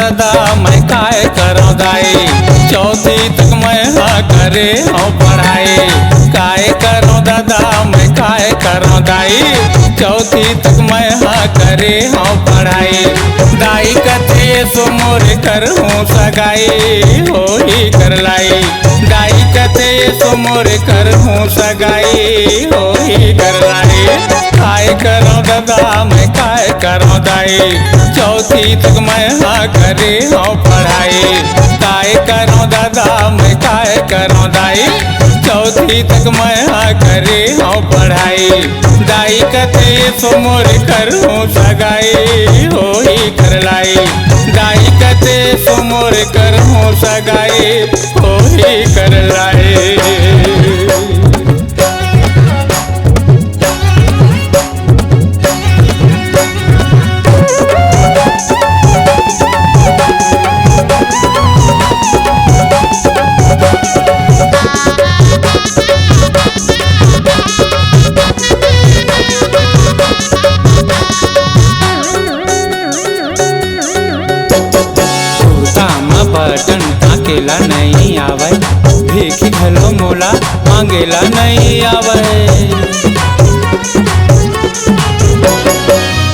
दादा मैं काय करो दाई, चौथी तक मैं हाँ करे हाँ पढ़ाई। काय करो दादा मैं काय करो दाई, चौथी तक मैं हाँ करे हाँ पढ़ाई। दाई कथे सो मोर कर हूँ सगाई, हो ही कर लाई। दाई कथे सो मोर कर हूँ सगाई, हो ही कर लाई। काय करो दादा मैं काय करो दाई, चौथी तक मैं हाँ करे हाँ पढ़ाई। काय करो दादा मैं काय करो दाई, चौथी तक मैं हाँ करे हाँ पढ़ाई। दाई कथे सो मोर कर हूँ सगाई, हो ही कर लाई। दाई कथे सो मोर कर हूँ सगाई, हो ही कर लाई। बटन टाकेला नहीं आवे, भीख घलो मोला मांगेला नहीं आवे।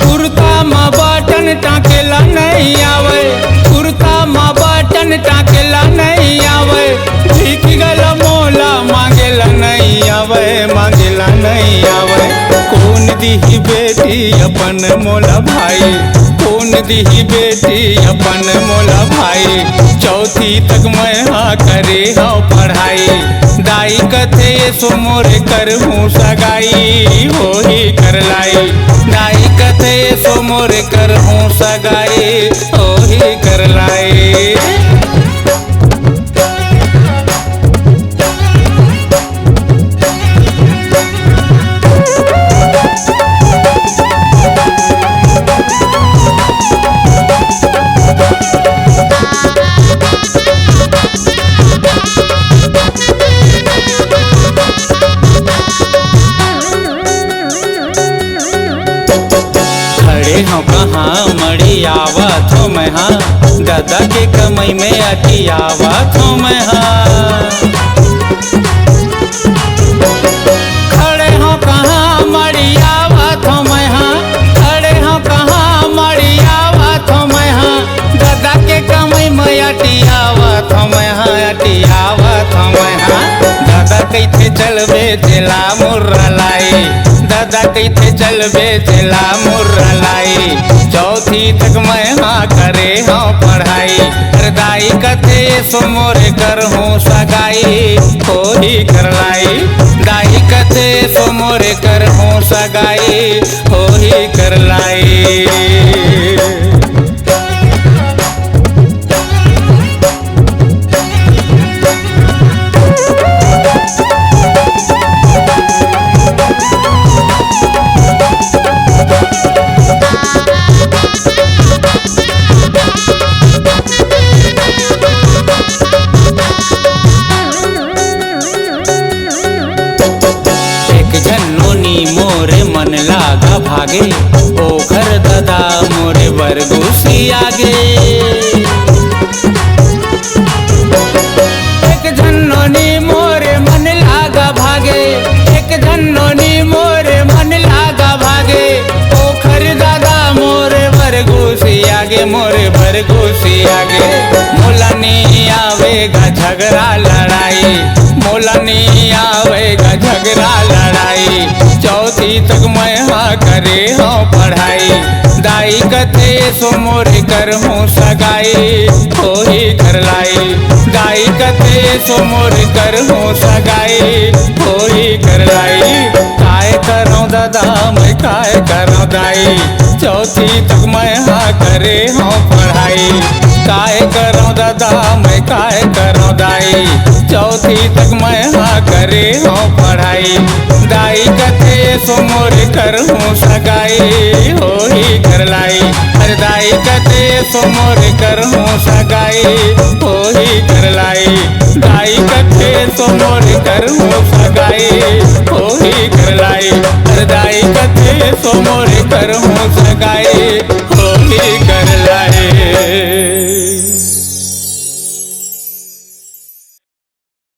कुर्ता में बटन टाकेला नहीं आवे, कुर्ता में बटन टाकेला नहीं आवे। भीख घलो मोला मांगेला नहीं आवे, मांगेला नहीं आवे। कौन दी बेटी अपन मोला भाई, कौन दी बेटी अपन मोला भाई। चौथी तक मैं हाँ करे हाँ पढ़ाई। दाई कथे सो मोर कर हूँ सगाई, हो ही कर लाई। दाई कथे सो मोर कर हूँ सगाई, हो ही कर लाई। हाँ कहाँ मड़ी आवत हो मैं हाँ, दादा के कमाई में अटी आवत हो मैं हाँ। खड़े हो कहाँ मड़ी आवत हो मैं हाँ, खड़े हो कहाँ मड़ी आवत हो मैं हाँ। दादा के कमाई में अटी आवत हो मैं हाँ, अटी आवत हो मैं हाँ। दादा कैथे चलबे जिला मुर्रा लाई, दादा कैथे चलबे जिला मुर्रा लाई। चौथी तक मैं हाँ करे हाँ पढ़ाई। दाई कथे सो मोर कर हूँ सगाई, हो ही कर लाई। दाई कथे सो मोर कर हूँ सगाई, हो ही कर लाई। मोरे मन लागा भागे, ओखर दादा मोरे बरगुसी आगे। एक झन्नोनी मोरे मन लागा भागे, एक झन्नोनी मोरे मन लागा भागे। ओखर दादा मोरे बरगुसी आगे, मोरे बरगुसी आगे। मोला नहीं आवेगा झगड़ा लड़ाई, मोला नहीं आवेगा झगड़ा लड़ाई। चौथी तक मैं हाँ करे हाँ पढ़ाई। दाई कथे सो मोर कर हूँ सगाई, हो ही कर लाई। दाई कथे सो मोर कर हूँ सगाई, हो ही कर लाई। काय करो दादा मैं काय करो दाई, चौथी तक मैं हाँ करे हाँ पढ़ाई। काय करो दादा मैं काय करो दाई, चौथी तक मैं हाँ करे हाँ पढ़ाई। दाई कथे सो मोर कर हूँ सगाई, हो ही कर लाई। अरे दाई कथे सो मोर कर हूँ सगाई, हो ही कर लाई। दाई कथे सो मोर कर हूँ सगाई, हो ही कर लाई। अरे दाई कथे सो मोर कर हूँ सगाई।